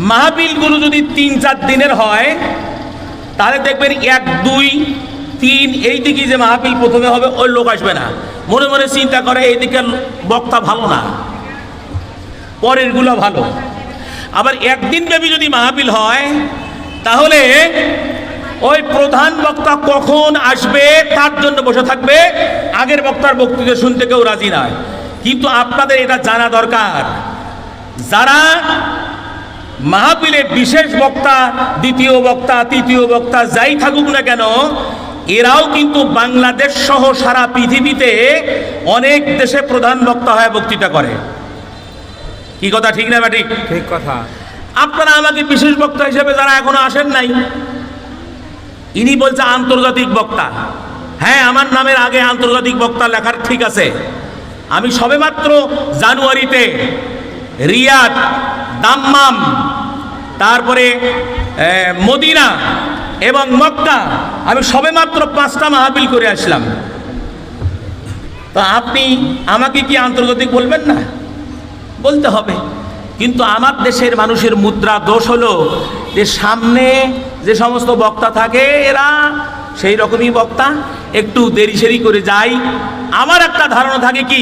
মাহফিলগুলো যদি 3-4 দিনের হয় তাহলে দেখবেন 1, 2, 3 এই দিকে যে মাহফিল প্রথমে হবে ওই লোক আসবে না, মনে মনে চিন্তা করে এই দিকের বক্তা ভালো না, পরেরগুলো ভালো। আবার একদিন ব্যাপী যদি মাহফিল হয় তাহলে ওই প্রধান বক্তা কখন আসবে তার জন্য বসে থাকবে, আগের বক্তার বক্তৃতা শুনতে কেউ রাজি নয়। কিন্তু আপনাদের এটা জানা দরকার, যারা মাহফিলে বিশেষ বক্তা, দ্বিতীয় বক্তা, তৃতীয় বক্তা যাই থাকুক না কেন, এরাও কিন্তু বাংলাদেশ সহ সারা পৃথিবীতে অনেক দেশে প্রধান বক্তা হয়ে বক্তৃতা করে। কি কথা ঠিক না ব্যাটি? ঠিক কথা। আপনারা আমাকে বিশেষ বক্তা হিসেবে যারা এখনো আসেন নাই, ইনি বলছে আন্তর্জাতিক বক্তা। হ্যাঁ, আমার নামের আগে আন্তর্জাতিক বক্তা লেখার ঠিক আছে। আমি সবেমাত্র জানুয়ারিতে রিয়াদ, দাম্মাম, তারপরে মদিনা এবং মক্কা আমি সবেমাত্র 5টা মাহফিল করে আসলাম। তো আপনি আমাকে কি আন্তর্জাতিক বলবেন না? বলতে হবে। কিন্তু আমার দেশের মানুষের মুদ্রা দোষ হলো যে সামনে যে সমস্ত বক্তা থাকে এরা সেই রকমই বক্তা, একটু দেরি সেরি করে যায়। আমার একটা ধারণা থাকে কি,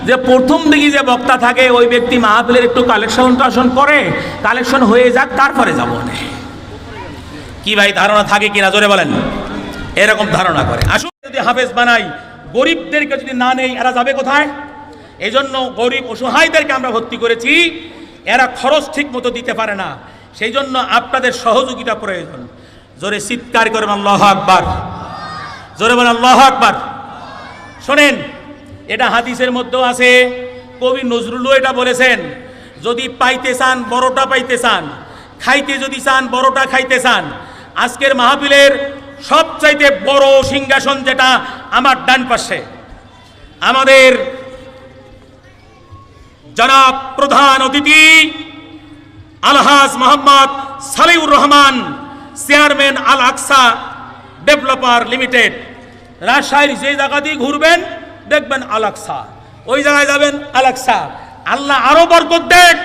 যে প্রথম দিকে যে বক্তা থাকে ওই ব্যক্তি মাহফিলের একটু কালেকশন করে, কালেকশন হয়ে যাক তারপরে যাবো। কি ভাই ধারণা থাকে কিনা জোরে বলেন? এরকম ধারণা করে। আসলে যদি হাফেজ বানাই, গরিবদেরকে যদি না নেই এরা যাবে কোথায়? এই জন্য গরিব অসহায়দেরকে আমরা ভর্তি করেছি, এরা খরচ ঠিক মতো দিতে পারে না, সেই জন্য আপনাদের সহযোগিতা প্রয়োজন। জোরে চিৎকার করে আল্লাহু আকবার, জোরে বলেন আল্লাহু আকবার। শোনেন, এটা হাদিসের মধ্যেও আছে, কবি নজরুলও এটা বলেছেন, যদি পাইতে চান বড়টা পাইতে চান, খাইতে যদি চান বড়টা খাইতে চান, আজকের মাহফিলের সবচাইতে বড় সিংহাসন যেটা আমার ডান পাশে, আমাদের জনাব প্রধান অতিথি আলহাজ মোহাম্মদ সালিউর রহমান, চেয়ারম্যান আল আকসা ডেভেলপার লিমিটেড। রাজশাহীর যে জায়গা দিয়ে ঘুরবেন দেখবেন আল আকসা, ওই জায়গায় যাবেন আল আকসা। আল্লাহ আরো বরকত দেখ,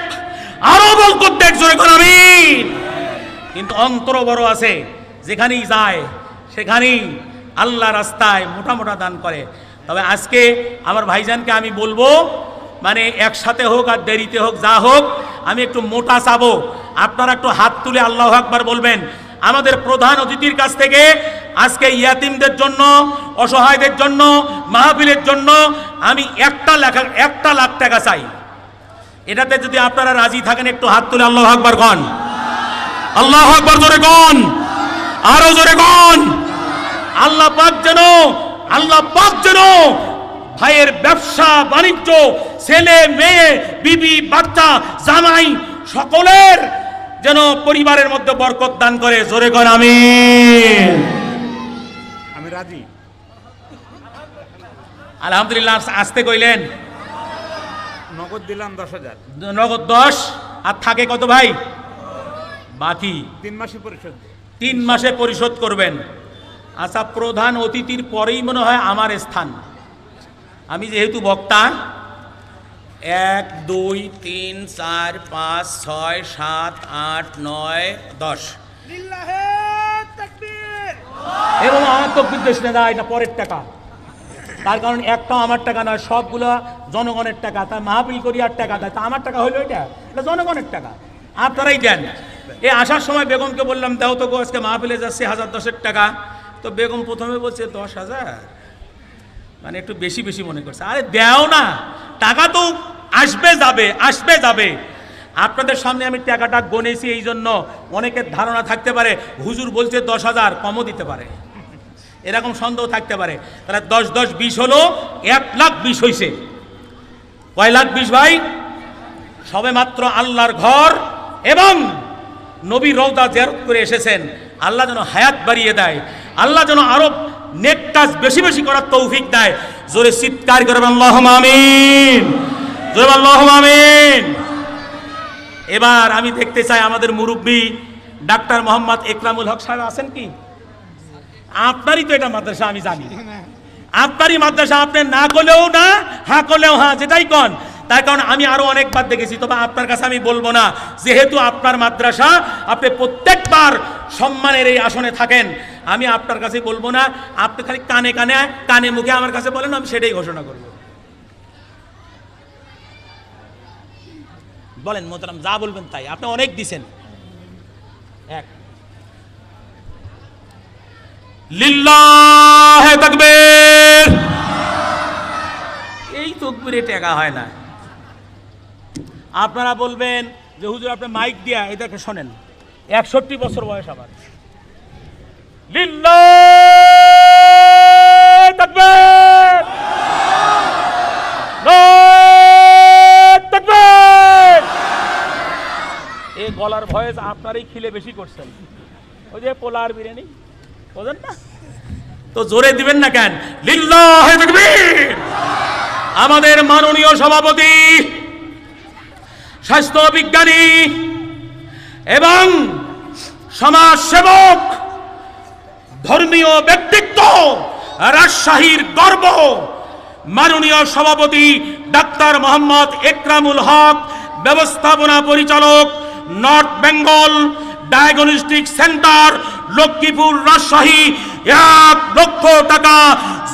আরো বরকত দেখ, জোরে করে আমিন। কিন্তু অন্তর বড় আছে, যেখানেই যায় সেখানেই আল্লাহ রাস্তায় মোটা মোটা দান করে। তবে আজকে আমার ভাইজানকে আমি বলবো, মানে একসাথে হোক আর দেরিতে হোক, যা হোক, আমি একটু মোটা চাবো। আপনারা একটু হাত তুলে আল্লাহু আকবার বলবেন। আমাদের প্রধান অতিথির কাছ থেকে আজকে ইয়াতিমদের জন্য, অসহায়দের জন্য, মাহফিলের জন্য আমি 1 লাখ টাকা চাই। এটাতে যদি আপনারা রাজি থাকেন একটু হাত তুলে আল্লাহু আকবার কন, আল্লাহু আকবার জোরে কন, আরো জোরে কন। আল্লাহ পাক যেন ভাইয়ের ব্যবসা বাণিজ্য, ছেলে মেয়ে, বিবি বাচ্চা, জামাই সকলের যেন পরিবারের মধ্যে বরকত দান করে, জোরে কর আমিন। আমি রাজি। আলহামদুলিল্লাহ। আসতে কইলেন? নগদ দিলাম 10,000। নগদ 10, আর থাকে কত ভাই? বাকি 3 মাসে পরিশোধ। 3 মাসে পরিশোধ করবেন। আচ্ছা, প্রধান অতিথির পরেই মনে হয় আমার স্থান। আমি যেহেতু বক্তা, 1, 2, 3, 4, 5, 6, 7, 8, 9, 10 এবং আমার তকবীর দেশ না, এটা পরের টাকা। তার কারণ একটাও আমার টাকা নয়, সবগুলো জনগণের টাকা। তার মাহফিল করি আর টাকা দেয়, তা আমার টাকা হইলো এটা জনগণের টাকা, আপনারাই দেন। এই আসার সময় বেগমকে বললাম, দেও তো গো, আজকে মাহফিলে যাচ্ছে 1010 টাকা। তো বেগম প্রথমে বলছে 10,000, মানে একটু বেশি বেশি মনে করছে। আরে দেও না, টাকা তো আসবে যাবে, আসবে যাবে। আপনাদের সামনে আমি টাকাটা গনেছি, এই জন্য অনেকের ধারণা থাকতে পারে হুজুর বলছে 10,000, কমও দিতে পারে, এরকম সন্দেহ থাকতে পারে। তাহলে 10 10 20 হলো 1,20,000 হয়েছে। কয় লাখ 20 ভাই? সবে মাত্র আল্লাহর ঘর এবং নবী রওজা জিয়ারত করে এসেছেন। আল্লাহ যেন হায়াত বাড়িয়ে দেয়, আল্লাহ যেন আরো নেক কাজ বেশি বেশি করার তৌফিক দেয়। জোরে চিৎকার করবেন আল্লাহুম্মা আমিন, জোরে আল্লাহুম্মা আমিন। এবার আমি দেখতে চাই আমাদের মুরব্বী ডাক্তার মোহাম্মদ একরামুল হক সাহেব আছেন কি? আপনারই তো এটা মাদ্রাসা, আমি জানি আপনারই মাদ্রাসা। আপনি না করলেও না, হ্যাঁ করলেও হ্যাঁ, যেটাই কন। তার কারণ আমি আরো অনেকবার দেখেছি, তবে আপনার কাছে আমি বলবো না, যেহেতু আপনার মাদ্রাসা, আপনি প্রত্যেকবার সম্মানের এই আসনে থাকেন, আমি আপনার কাছে বলবো না, আপনি খালি কানে কানে কানে মুখে আমার কাছে বলেন, আমি সেটাই ঘোষণা করব। বলেন মোহতারাম, যা বলবেন তাই, আপনি অনেক দিছেন। এক লিল্লাহে তাকবীর। এই তাকবীরে টাকা হয় না। আপনারা বলবেন যে হুজুর আপনি মাইক দিয়া এটাকে শোনেন, 61 বছর বয়স আমার। লিল্লাহে তাকবীর, নারায়ে তাকবীর। এই গলার ভয়েস আপনারই খিলে বেশি করছেন, ওই যে পোলার বিরিয়ানি বোঝেন না তো, জোরে দিবেন না কেন? লিল্লাহে তাকবীর। আমাদের মাননীয় সভাপতি, স্বাস্থ্য বিজ্ঞানী এবং সমাজ সেবক, ধর্মীয় ব্যক্তিত্ব, রাজশাহীর গর্ব, মাননীয় সভাপতি ডাক্তার মোহাম্মদ একরামুল হক, ব্যবস্থাপনা পরিচালক, north Bengal diagnostic centre, Lakshmipur, Rajshahi, 1 লক্ষ টাকা।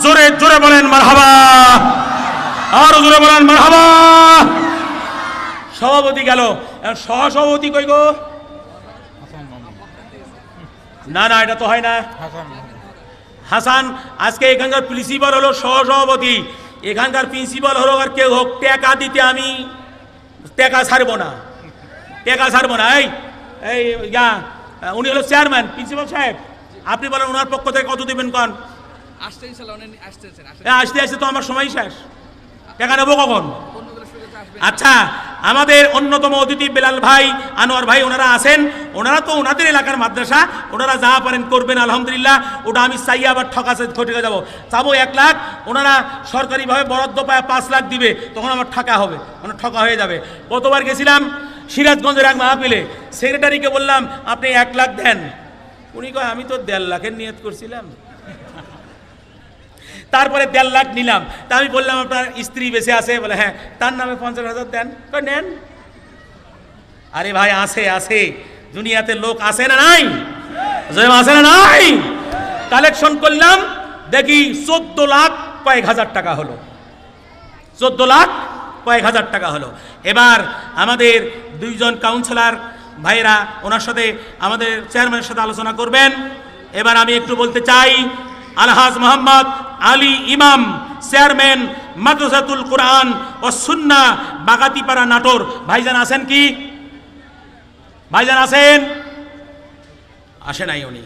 জোরে জোরে বলেন মারহাবা, আরো জোরে বলেন মারহাবা। সভাপতি গেল, সহসভাপতি কই গো? না না, এটা তো হয় না। হাসান আজকে এখানকার প্রিন্সিপাল হলো সহসভাপতি, এখানকার প্রিন্সিপাল হলো আর কেউ হোক, টাকা দিতে আমি টাকা ছাড়বো না, টাকা ছাড়বো না। এই উনি হলো চেয়ারম্যান, প্রিন্সিপাল সাহেব, আপনি বলেন ওনার পক্ষ থেকে কত দিবেন কন? আসতে আসতে তো আমার সময় শেষ, টাকা নেবো কখন? আচ্ছা, আমাদের অন্যতম অতিথি বেলাল ভাই, আনোয়ার ভাই, ওনারা আছেন, ওনারা তো ওনাদের এলাকার মাদ্রাসা, ওনারা যা পারেন করবেন আলহামদুলিল্লাহ। ওটা আমি চাই আবার ঠকে যাবো, চাবো 1 লাখ, ওনারা সরকারিভাবে বরাদ্দ পায় 5 লাখ দিবে, তখন আমার ঠকা হবে, মানে ঠকা হয়ে যাবে। কতবার গেছিলাম সিরাজগঞ্জের এক মাহফিলে, সেক্রেটারিকে বললাম আপনি 1 লাখ দেন, উনি কয় আমি তো 1.5 লাখের নিয়ত করছিলাম। তারপরে 1.5 লাখ নিলাম, তা আমি বললাম আপনার স্ত্রী বেঁচে আছে? বলে হ্যাঁ। তার নামে 50,000 দেন। নেন। আরে ভাই, আছে দুনিয়াতে লোক আছে না নাই? আছে না নাই? কালেকশন করলাম, দেখি 14 লাখ কয়েক হাজার টাকা হলো, 14 লাখ কয়েক হাজার টাকা হলো। এবার আমাদের 2 জন কাউন্সিলর ভাইরা ওনার সাথে, আমাদের চেয়ারম্যানের সাথে আলোচনা করবেন। এবার আমি একটু বলতে চাই, আলহাজ মোহাম্মদ আলী ইমাম, চেয়ারম্যান মাদ্রাসাতুল কোরআন ও সুন্নাহ, বাগাতিপাড়া, নাটোর। ভাইজান আছেন কি? ভাইজান আছেন? আসে নাই উনি।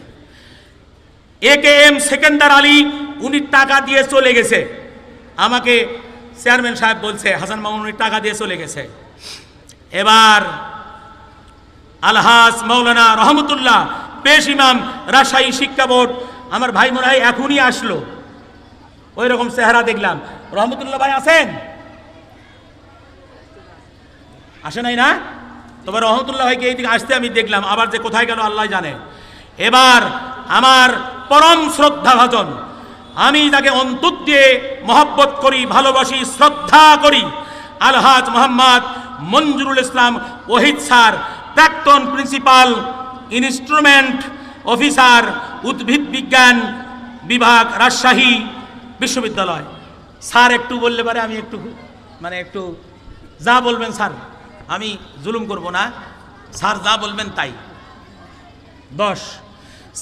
AKM সেকেন্দার আলী, উনি টাকা দিয়ে চলে গেছে, আমাকে চেয়ারম্যান সাহেব বলছে হাসান মামুন উনি টাকা দিয়ে চলে গেছে। এবার আলহাজ মাওলানা রহমতুল্লাহ পেশ ইমাম, রাজশাহী শিক্ষা বোর্ড, আমার ভাই মনে হয় এখনই আসলো, ওই রকম চেহারা দেখলাম। রহমতুল্লাহ ভাই আছেন? আসে নাই না? তবে রহমতুল্লাহ ভাইকে এইদিকে আসতে আমি দেখলাম, আবার যে কোথায় গেল আল্লাহ জানে। এবার আমার পরম শ্রদ্ধাভাজন, আমি তাকে অন্তর দিয়ে মহব্বত করি, ভালোবাসি, শ্রদ্ধা করি, আলহাজ মোহাম্মদ মঞ্জুরুল ইসলাম ওহিদ স্যার, প্রাক্তন প্রিন্সিপাল, ইনস্ট্রুমেন্ট অফিসার, উদ্ভিদ বিজ্ঞান বিভাগ, রাজশাহী বিশ্ববিদ্যালয়। স্যার একটু বললে পারে আমি একটু যা বলবেন স্যার, আমি জুলুম করব না, স্যার যা বলবেন তাই। 10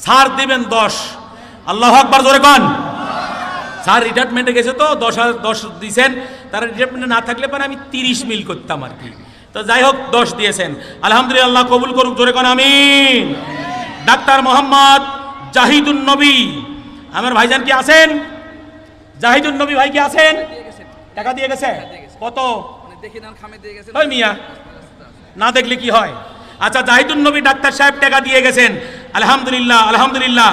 স্যার দিবেন 10। আল্লাহু আকবার, জোরে কোন। স্যার রিটায়ারমেন্টে গেছে তো 10 দিয়েছেন, তারা রিটায়ারমেন্টে না থাকলে পরে আমি 30 মিল করতাম আর কি। তো যাই হোক 10 দিয়েছেন, আলহামদুলিল্লাহ, কবুল করুক, জোরে কোন আমিন। ডাক্তার মোহাম্মদ জাহিদুন নবী, আমার ভাইজান কি আছেন? জাহিদুন নবী ভাই কি আছেন? টাকা দিয়ে গেছে। কত? ওই মিয়া, না দেখলে কি হয়? আচ্ছা, জাহিদুন নবী ডাক্তার সাহেব টাকা দিয়ে গেছেন, আলহামদুলিল্লাহ, আলহামদুলিল্লাহ।